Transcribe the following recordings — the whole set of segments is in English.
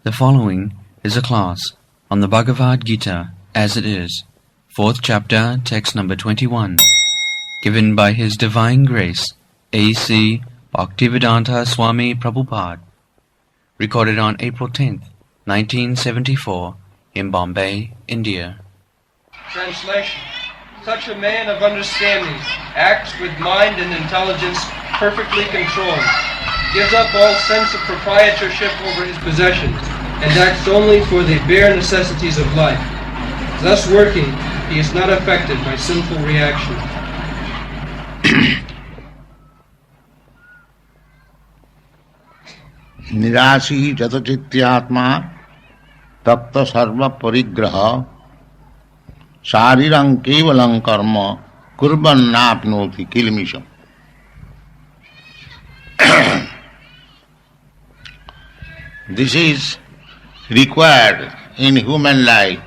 The following is a class on the Bhagavad Gita as it is, 4th chapter, text number 21, given by His Divine Grace, A.C. Bhaktivedanta Swami Prabhupada, recorded on April 10th, 1974, in Bombay, India. Translation. Such a man of understanding acts with mind and intelligence perfectly controlled, gives up all sense of proprietorship over his possessions, and acts only for the bare necessities of life. Thus working, he is not affected by sinful reaction. निराशी चतचित्यात्मा तप्त सर्व परिग्रह शारीरं केवलं कर्म कुर्वन्नाप्नोति किल्बिषम्. This is required in human life.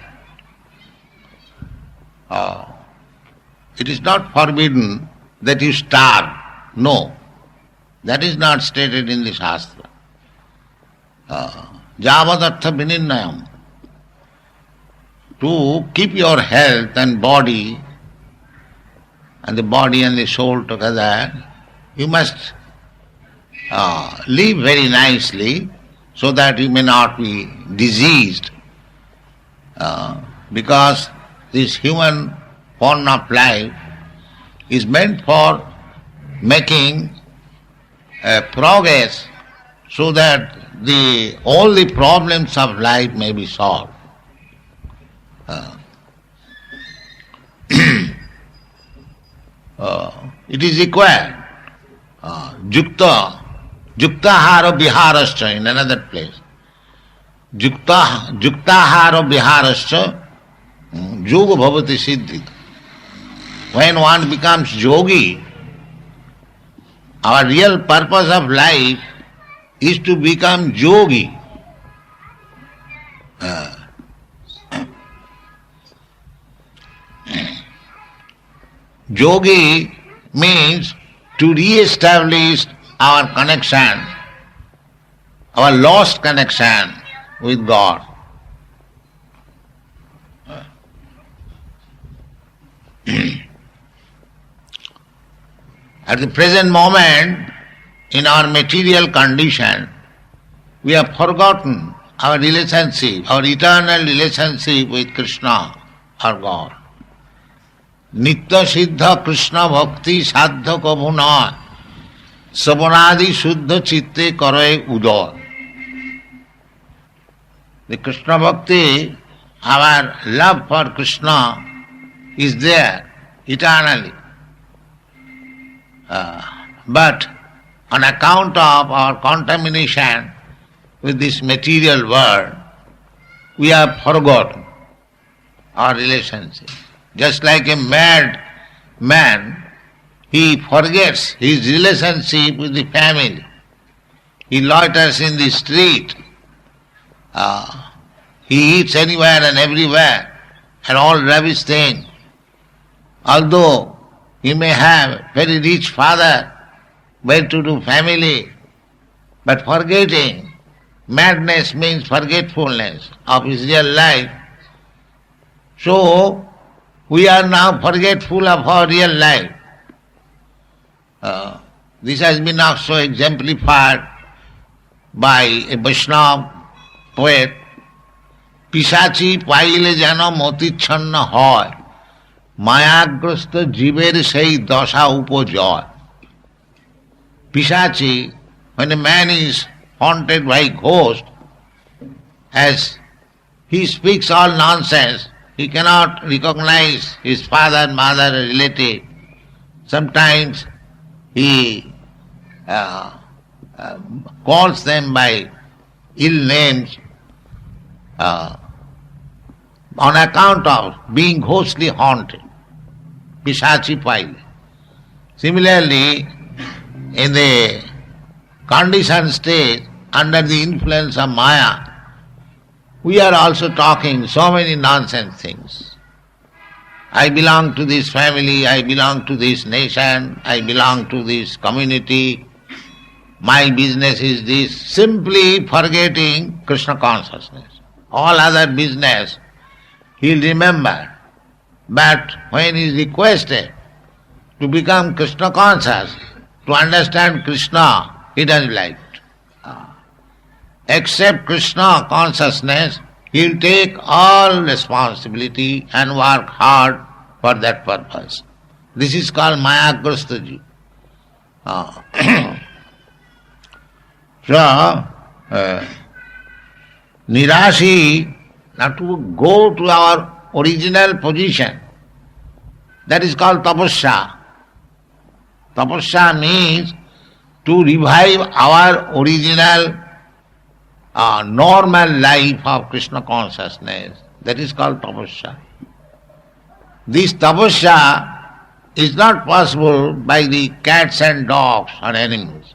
It is not forbidden that you starve. No, that is not stated in the Shastra. Javadartha vinirnayam. To keep your health and body and the soul together, you must live very nicely so that you may not be diseased. Because this human form of life is meant for making progress so that all the problems of life may be solved. It is required. Juktahara viharascha in another place. Juktahara viharascha yoga bhavati siddhi. When one becomes yogi, our real purpose of life is to become yogi. Yogi means to re-establish our connection, our lost connection with God. At the present moment, in our material condition, we have forgotten our relationship, our eternal relationship with Krishna, our God. Nitya siddha Krishna bhakti sadhya kabhu na savanadi shuddha chitte karay udar. The Krishna bhakti, our love for Krishna is there eternally. But on account of our contamination with this material world, we have forgotten our relationship. Just like a mad man, he forgets his relationship with the family. He loiters in the street. He eats anywhere and everywhere and all rubbish things. Although he may have very rich father, well-to-do family, but forgetting, madness means forgetfulness of his real life. So, we are now forgetful of our real life. This has been also exemplified by a Vaishnava poet. Pisachi paile jano motichanna hoy, mayagrasta jiber sei dasha upojoy. Pisachi, when a man is haunted by ghost, as he speaks all nonsense, he cannot recognize his father, mother, relative. Sometimes he calls them by ill names on account of being ghostly haunted. Pisachi paile. Similarly, in the conditioned state, under the influence of Maya, we are also talking so many nonsense things. I belong to this family, I belong to this nation, I belong to this community. my business is this, simply forgetting Krishna consciousness. All other business he'll remember. But when he is requested to become Krishna conscious, to understand Krishna, he doesn't like it. Except Krishna consciousness, he will take all responsibility and work hard for that purpose. This is called Mayagrastaji. Nirashi, now to go to our original position, that is called tapasya. Tapasya means to revive our original normal life of Krishna consciousness. That is called tapasya. This tapasya is not possible by the cats and dogs or animals.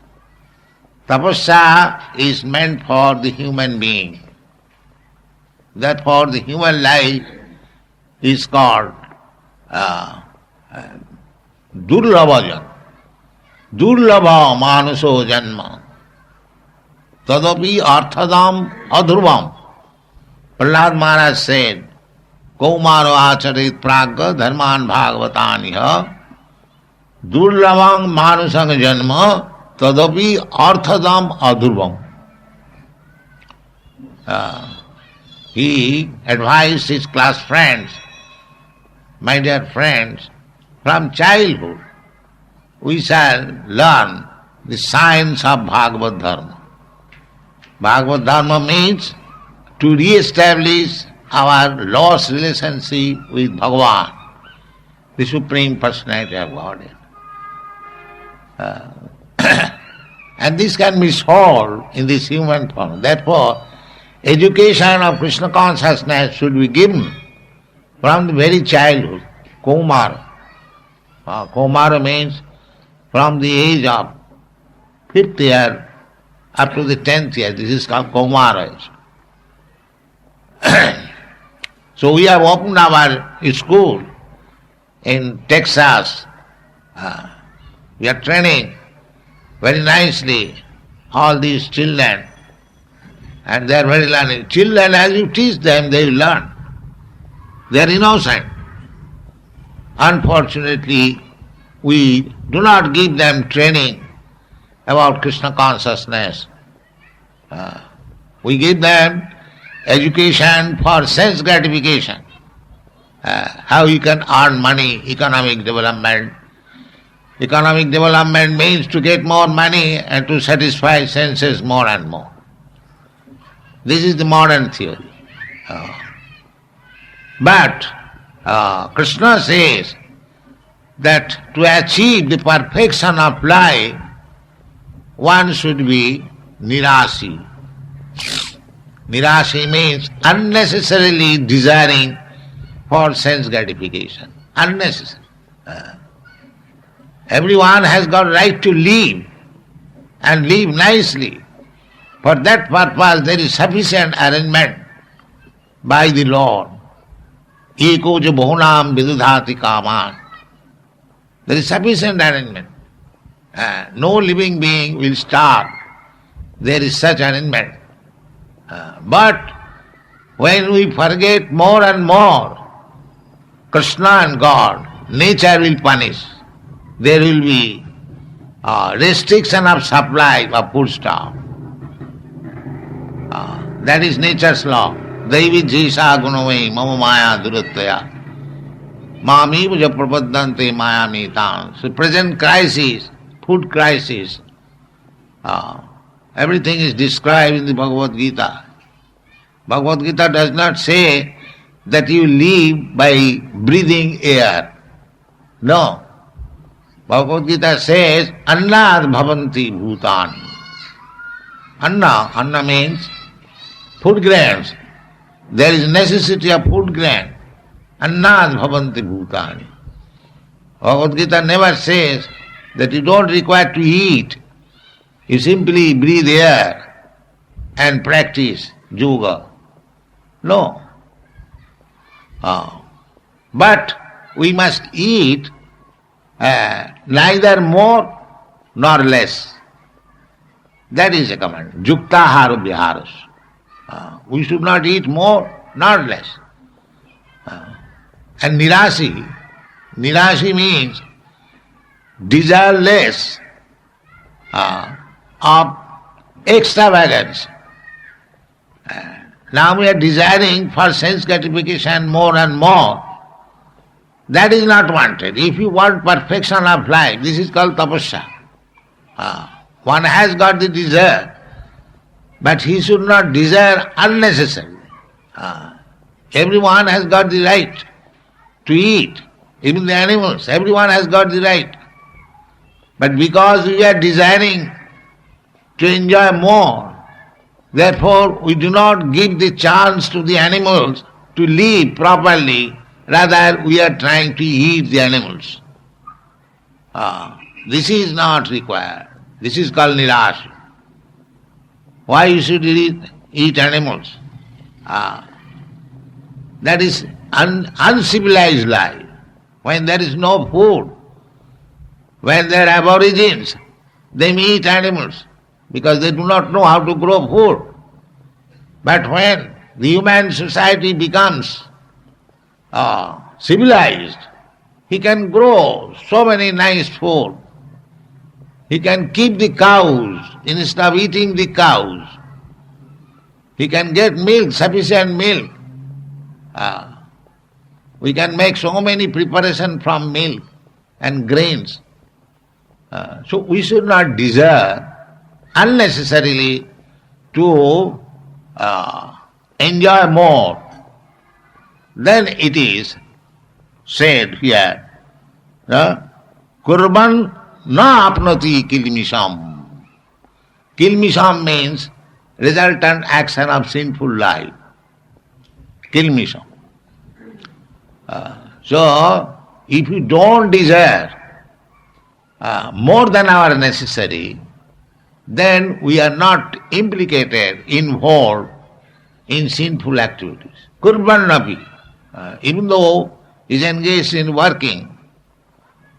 Tapasya is meant for the human being. Therefore the human life is called Durlabhajan. Durlabha manuso janma. Tadapi arthadam adhruvam. Prahlad Maharaj said, Kaumaro acharit pragga dharman bhagavataniha durlabham manusang janma tadapi arthadam adhruvam. He advised his class friends, my dear friends, from childhood we shall learn the science of Bhagavad Dharma. Bhagavad Dharma means to re-establish our lost relationship with Bhagavan, the Supreme Personality of Godhead. And this can be solved in this human form. Therefore, education of Krishna consciousness should be given from the very childhood, Kaumara. Kaumara means from the age of 5th year up to the 10th year. This is called Kaumara. So we have opened our school in Texas. We are training very nicely all these children, and they are very learning. Children, as you teach them, they will learn. They are innocent. Unfortunately, we do not give them training about Krishna consciousness. We give them education for sense gratification. How you can earn money, economic development. Economic development means to get more money and to satisfy senses more and more. This is the modern theory. But Krishna says that to achieve the perfection of life, one should be nirasi. Nirasi means unnecessarily desiring for sense gratification. Unnecessary. Everyone has got right to live and live nicely. For that purpose there is sufficient arrangement by the Lord. Eko jo bahunam vidudhati kaman. There is sufficient arrangement. No living being will starve. There is such arrangement. But when we forget more and more Krishna and God, nature will punish. There will be restriction of supply of foodstuff. That is nature's law. Daivi jisa gunavai mama maya durattaya. Mami puja prapaddante maya mitan. So present crisis, food crisis, everything is described in the Bhagavad Gita. Bhagavad Gita does not say that you live by breathing air. No. Bhagavad Gita says, Annad bhavanti bhutan. Anna means food grains. There is necessity of food grain. Annad bhavanti bhutani. Bhagavad Gita never says that you don't require to eat. You simply breathe air and practice yoga. No. But we must eat neither more nor less. That is a command. Juktahara viharas. We should not eat more, not less. And nirasi means desire less of extravagance. Now we are desiring for sense gratification more and more. That is not wanted. If you want perfection of life, this is called tapasya. One has got the desire, but he should not desire unnecessarily. Everyone has got the right to eat, even the animals, everyone has got the right. But because we are desiring to enjoy more, therefore we do not give the chance to the animals to live properly, rather we are trying to eat the animals. This is not required. This is called nirasa. Why you should eat animals? That is uncivilized life. When there is no food, when they are aborigines, they eat animals because they do not know how to grow food. But when the human society becomes civilized, he can grow so many nice food. He can keep the cows instead of eating the cows. He can get milk, sufficient milk. We can make so many preparations from milk and grains. So we should not desire unnecessarily to enjoy more. Then it is said here, Kurban na apnoti kilmisham. Kilmisham means resultant action of sinful life. Kilmisham. So, if you don't desire more than our necessary, then we are not implicated, involved in sinful activities. Kurban napi, even though he is engaged in working,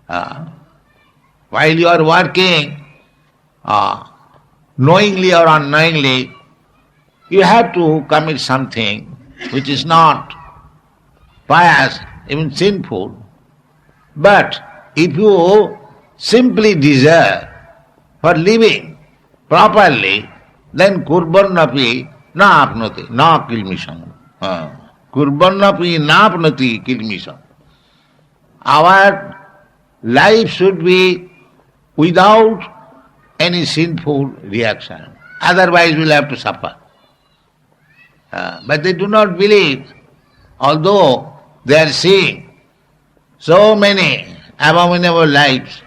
while you are working, knowingly or unknowingly, you have to commit something which is not pious, even sinful. But if you simply desire for living properly, then kurban napi na apnoti, na kilmisham. Kurban napi na apnoti kilmisham. Our life should be without any sinful reaction. Otherwise we'll have to suffer. But they do not believe, although they are seeing so many abominable lives,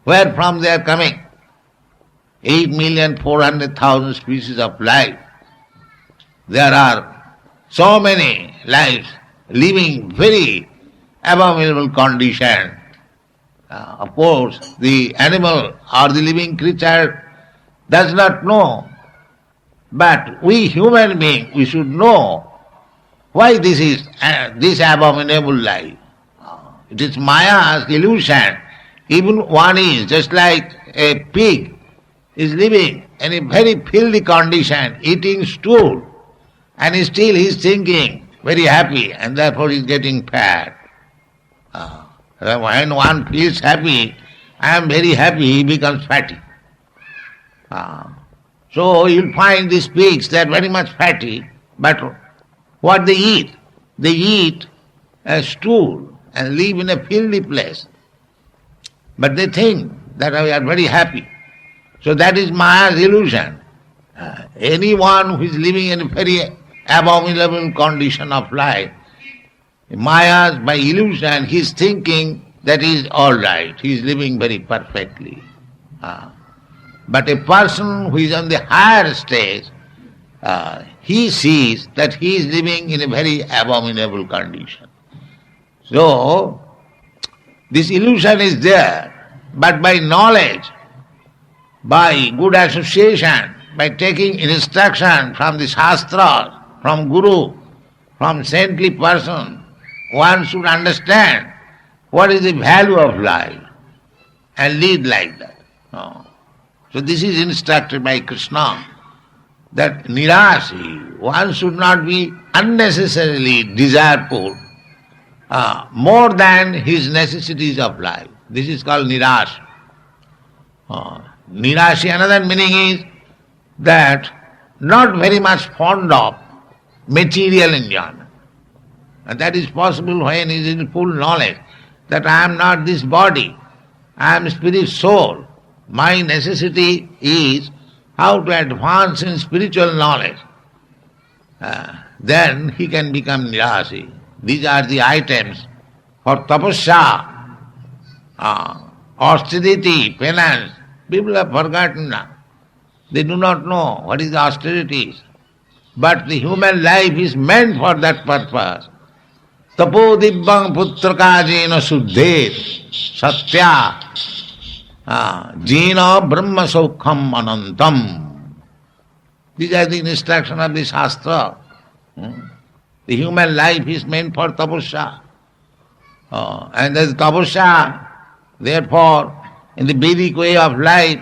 where from they are coming? 8,400,000 species of life. There are so many lives living very abominable condition. Of course, the animal or the living creature does not know. But we human beings, we should know why this is this abominable life. It is Maya's illusion. Even one is just like a pig is living in a very filthy condition, eating stool, and still he is thinking very happy, and therefore he is getting fat. When one feels happy, I am very happy, he becomes fatty. So you'll find these pigs, they are very much fatty, but what they eat? They eat a stool and live in a filthy place. But they think that we are very happy. So that is Maya's illusion. Anyone who is living in a very abominable condition of life, Maya's, by illusion, he is thinking that he is all right, he is living very perfectly. But a person who is on the higher stage, he sees that he is living in a very abominable condition. So, this illusion is there, but by knowledge, by good association, by taking instruction from the Shastra, from Guru, from saintly person, one should understand what is the value of life and lead like that. So this is instructed by Krishna, that nirasi, one should not be unnecessarily desireful more than his necessities of life. This is called nirasi. Nirasi, another meaning is that not very much fond of material enjoyment. And that is possible when he is in full knowledge that I am not this body, I am spirit soul. My necessity is how to advance in spiritual knowledge. Then he can become nirasi. These are the items for tapasya, austerity, penance. People have forgotten now. They do not know what is austerities. But the human life is meant for that purpose. Tapo dibbang putraka jena suddhet satya jena brahma saukham anantam. These are the instructions of the Shastra. The human life is meant for tapasya. And as tapasya, therefore, in the Vedic way of life,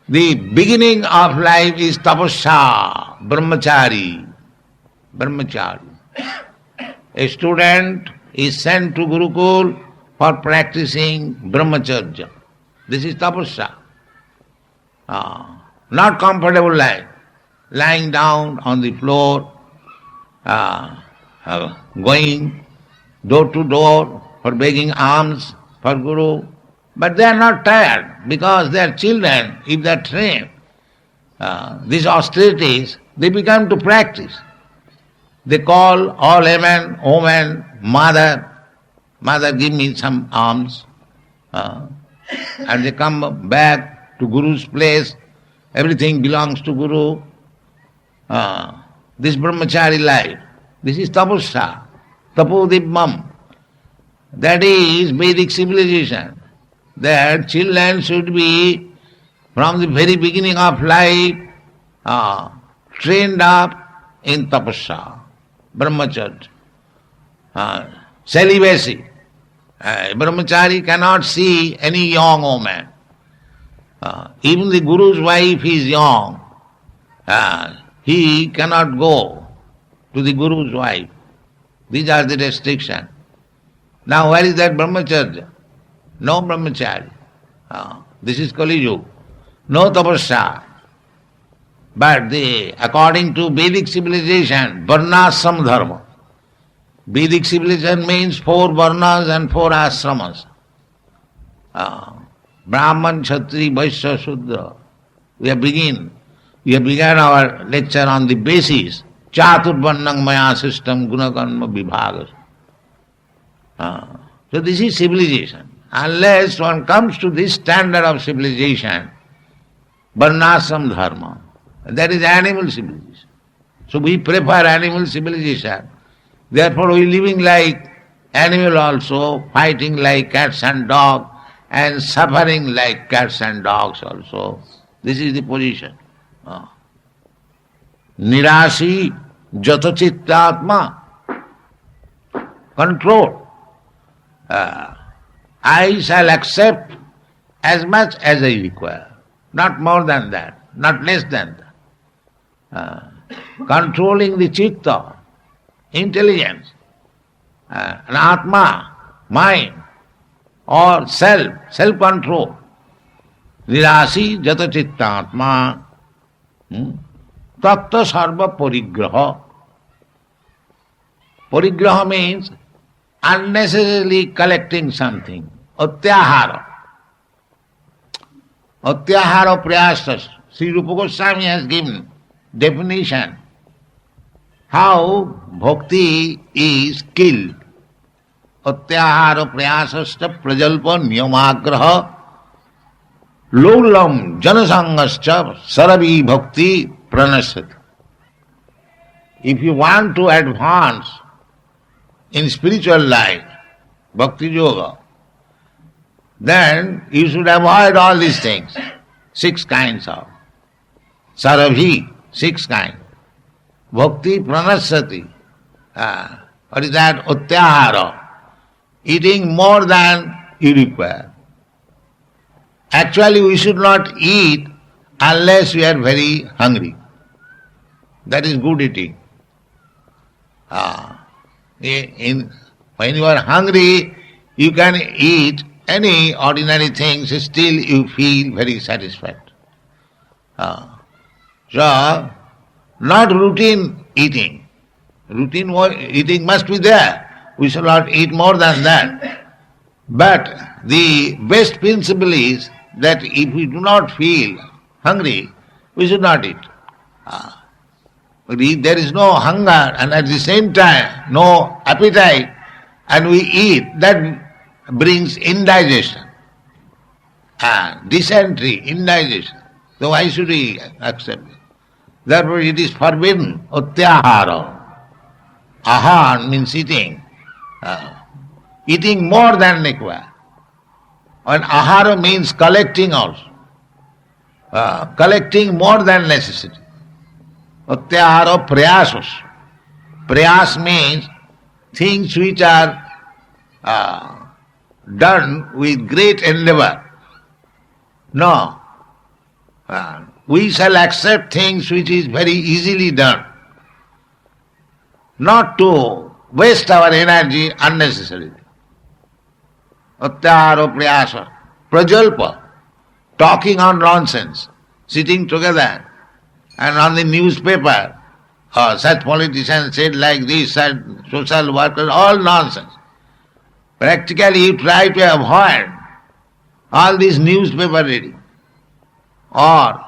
the beginning of life is tapasya, brahmachari. Brahmachari. A student is sent to Gurukul for practicing brahmacharya. This is tapasya. Not comfortable life. Lying down on the floor, going door to door for begging alms for Guru. But they are not tired because they are children. If they are trained, these austerities, they become to practice. They call all women, mother, give me some alms. And they come back to Guru's place. Everything belongs to Guru. This brahmachari life, this is tapasya, tapodibbam. That is Vedic civilization. That children should be, from the very beginning of life, trained up in tapasya, brahmacharya, celibacy. Brahmachari cannot see any young woman. Even the Guru's wife is young. He cannot go to the Guru's wife. These are the restrictions. Now where is that brahmacharya? No brahmachari. This is Kali Yuga. No tapasya. But according to Vedic civilization, varnasram dharma. Vedic civilization means 4 varnas and 4 ashramas. Brahman, Kshatri, Vaishya, Shudra. We have begun our lecture on the basis, Chaturvarnang Maya system, Gunakarma Vibhaga. So this is civilization. Unless one comes to this standard of civilization, varnasram dharma, that is animal civilization. So we prefer animal civilization. Therefore we living like animal also, fighting like cats and dogs, and suffering like cats and dogs also. This is the position. Nirasi jata chittatma, control. I shall accept as much as I require, not more than that, not less than that. Controlling the chitta, intelligence, an atma, mind, or self-control. Nirasi jata chittatma, tatta sarva parigraha. Parigraha means unnecessarily collecting something. Atyahara. Atyahara prayasas. Sri Rupa Goswami has given definition how bhakti is killed. Atyahara prayasascha prajalpa niyamagraha lolam janasangascha saravi bhakti pranasat. If you want to advance in spiritual life, bhakti yoga, then you should avoid all these things. 6 kinds of sarabhi, 6 kinds. Bhakti pranasati. What is that? Utyahara. Eating more than you require. Actually we should not eat unless you are very hungry. That is good eating. When you are hungry, you can eat any ordinary things, still you feel very satisfied. So, not routine eating. Routine eating must be there. We shall not eat more than that. But the best principle is that if we do not feel hungry, we should not eat. But if there is no hunger and at the same time no appetite and we eat, that brings indigestion. Dysentery, indigestion. So why should we accept it? Therefore it is forbidden. Utyahara. Ahar means eating. Eating more than required. And ahara means collecting also. Collecting more than necessity. Utyahara prayasas. Prayas means things which are done with great endeavor. No. We shall accept things which is very easily done. Not to waste our energy unnecessarily. Utyahara prayasa. Prajalpa. Talking on nonsense. Sitting together. And on the newspaper, such politicians said like this, such social workers, all nonsense. Practically you try to avoid all this newspaper reading or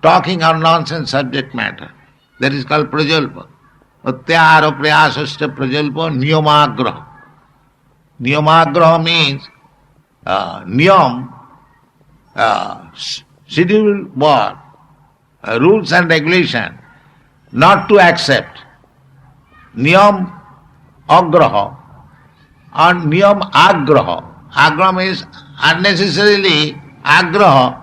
talking on nonsense subject matter. That is called prajalpa. Utyahara prayasasya prajalpa niyamagraha. Niyamagraha means niyam, scheduled word, rules and regulation, not to accept. Niyam agraha and niyam agraha. Agraha means unnecessarily agraha,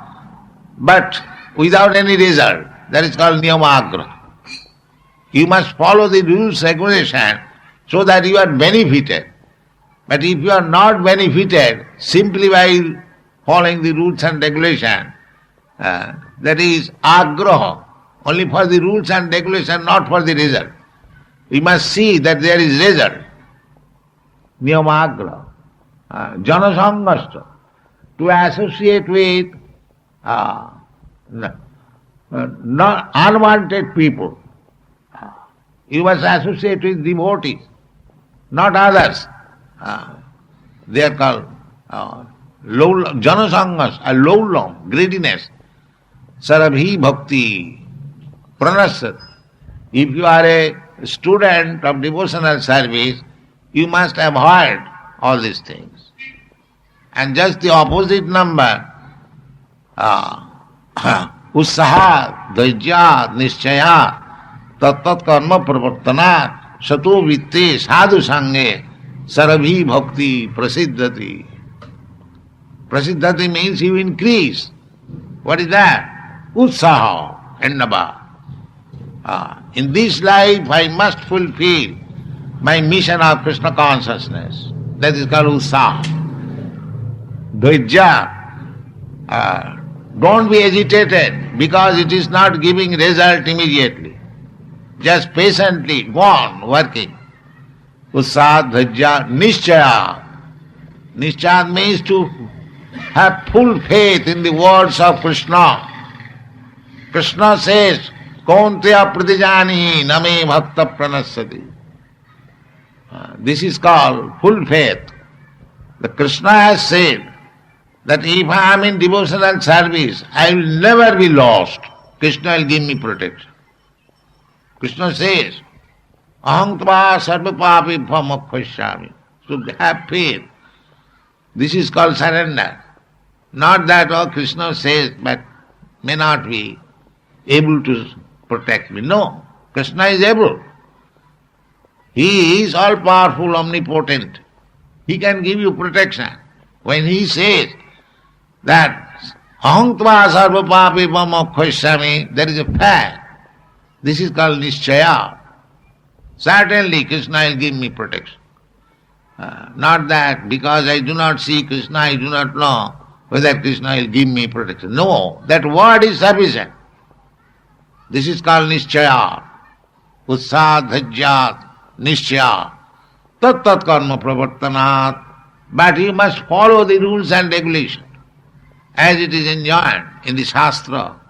but without any result. That is called niyam agraha. You must follow the rules, regulation, so that you are benefited. But if you are not benefited simply by following the rules and regulation, that is agraha, only for the rules and regulation, not for the result. We must see that there is result. Niyamagraha. Janasangasta. To associate with not unwanted people. You must associate with devotees, not others. They are called janasangas, a lowlam, greediness. Sarabhi bhakti pranasat. If you are a student of devotional service, you must avoid all these things. And just the opposite number, utsaha, dhaijya, nischaya, tat karma pravartanat, sato vitte sadhu sange, sarabhi bhakti prasiddhati. Prasiddhati means you increase. What is that? Utsaha, ennaba. In this life I must fulfill my mission of Krishna consciousness. That is called utsaha. Dhaijya. Don't be agitated because it is not giving result immediately. Just patiently go on working. Utsaha, dhaijya, nischaya. Nischaya means to have full faith in the words of Krishna. Krishna says, Kaunteya pratijani name bhakta pranasyati. This is called full faith. The Krishna has said that if I am in devotional service, I will never be lost. Krishna will give me protection. Krishna says, Aham tva sarva papi bhamokkhashyami. So have faith. This is called surrender. Not that, Krishna says, but may not be able to protect me. No, Krishna is able. He is all-powerful, omnipotent. He can give you protection. When he says that aham tva sarva papi bhamokkhashyami, there is a fact. This is called nischaya. Certainly Krishna will give me protection. Not that because I do not see Krishna, I do not know whether Krishna will give me protection. No, that word is sufficient. This is called Nishchaya. Utsad dhajyat Nishchaya. Tat tat karma pravartanat. But you must follow the rules and regulations as it is enjoined in the Shastra.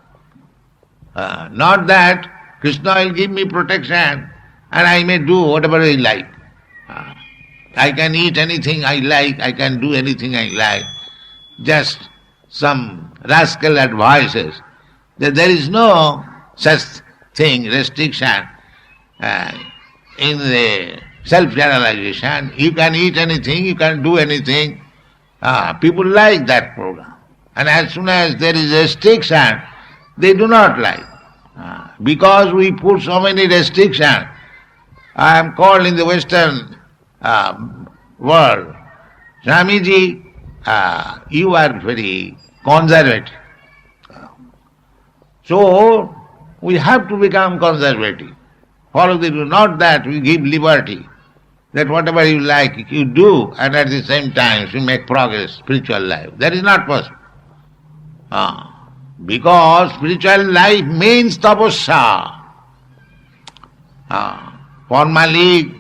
Not that Krishna will give me protection and I may do whatever I like. I can eat anything I like, I can do anything I like. Just some rascal advices that there is no such thing, restriction in the self-realization. You can eat anything, you can do anything. People like that program. And as soon as there is restriction, they do not like. Because we put so many restrictions, I am called in the Western world, Swamiji, you are very conservative. So, we have to become conservative. Follow the rule, not that we give liberty, that whatever you like, you do, and at the same time you make progress, spiritual life. That is not possible. Because spiritual life means tapasya. Formerly,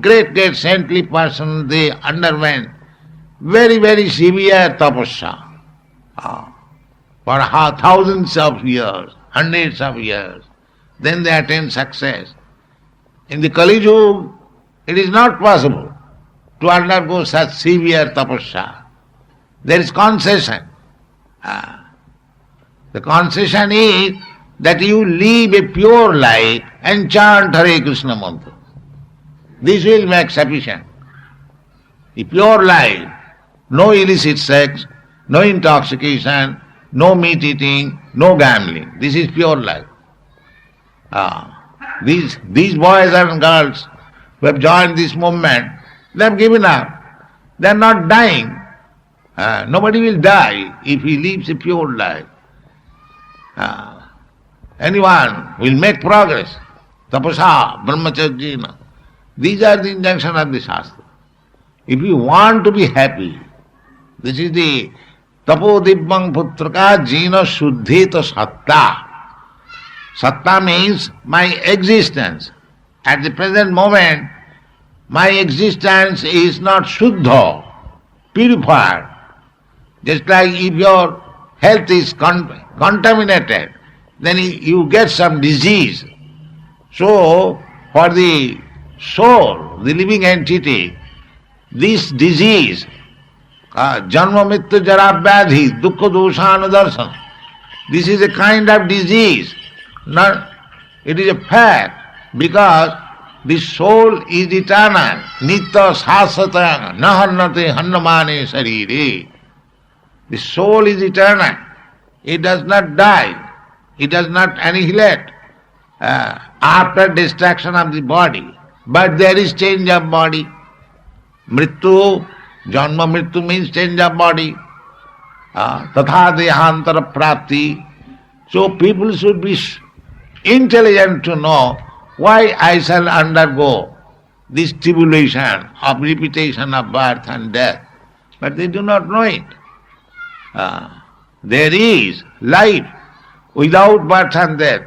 great saintly persons, they underwent very, very severe tapasya for thousands of years, hundreds of years. Then they attain success. In the Kali Yuga, it is not possible to undergo such severe tapasya. There is concession. The concession is that you live a pure life and chant Hare Krishna mantra. This will make sufficient. The pure life, no illicit sex, no intoxication, no meat eating, no gambling. This is pure life. These boys and girls who have joined this movement, they have given up. They are not dying. Nobody will die if he lives a pure life. Anyone will make progress. Tapasa, brahmacharya. These are the injunctions of the Shastra. If you want to be happy, this is the tapo dibbang putraka jina shuddhita satta. Satta means my existence. At the present moment, my existence is not shuddha, purified. Just like if your health is contaminated, then you get some disease. So, for the soul, the living entity, this disease, janma mrityu jara vyadhi, dukkha doshana darsana, this is a kind of disease. It is a fact, because the soul is eternal, nitya sasata, na hannate hannamane sarire. The soul is eternal. It does not die. It does not annihilate after destruction of the body. But there is change of body. Mrityu, janma mrityu means change of body. Tatha dehantara prapti. So people should be intelligent to know why I shall undergo this tribulation of repetition of birth and death. But they do not know it. There is life without birth and death.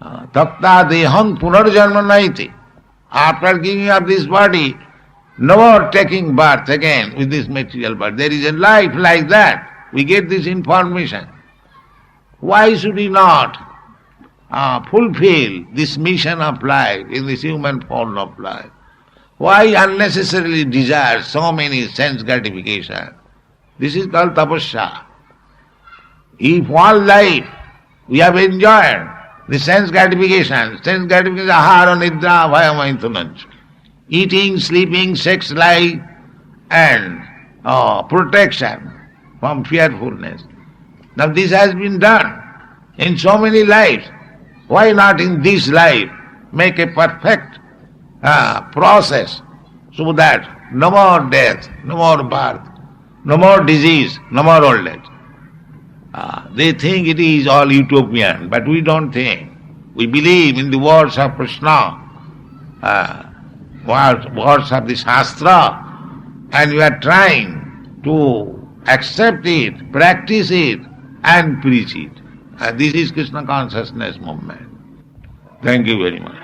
Takta deham punarjanma naiti. After giving up this body, no more taking birth again with this material body. There is a life like that. We get this information. Why should we not fulfill this mission of life in this human form of life? Why unnecessarily desire so many sense gratification? This is called tapasya. If all life we have enjoyed the sense gratification, ahara, nidra, bhayamaintunanch, eating, sleeping, sex life, and protection from fearfulness. Now this has been done in so many lives. Why not in this life make a perfect process so that no more death, no more birth, no more disease, no more old age? They think it is all utopian, but we don't think. We believe in the words of Krishna, words of the Shastra, and we are trying to accept it, practice it, and preach it. And this is Krishna consciousness movement. Thank you very much.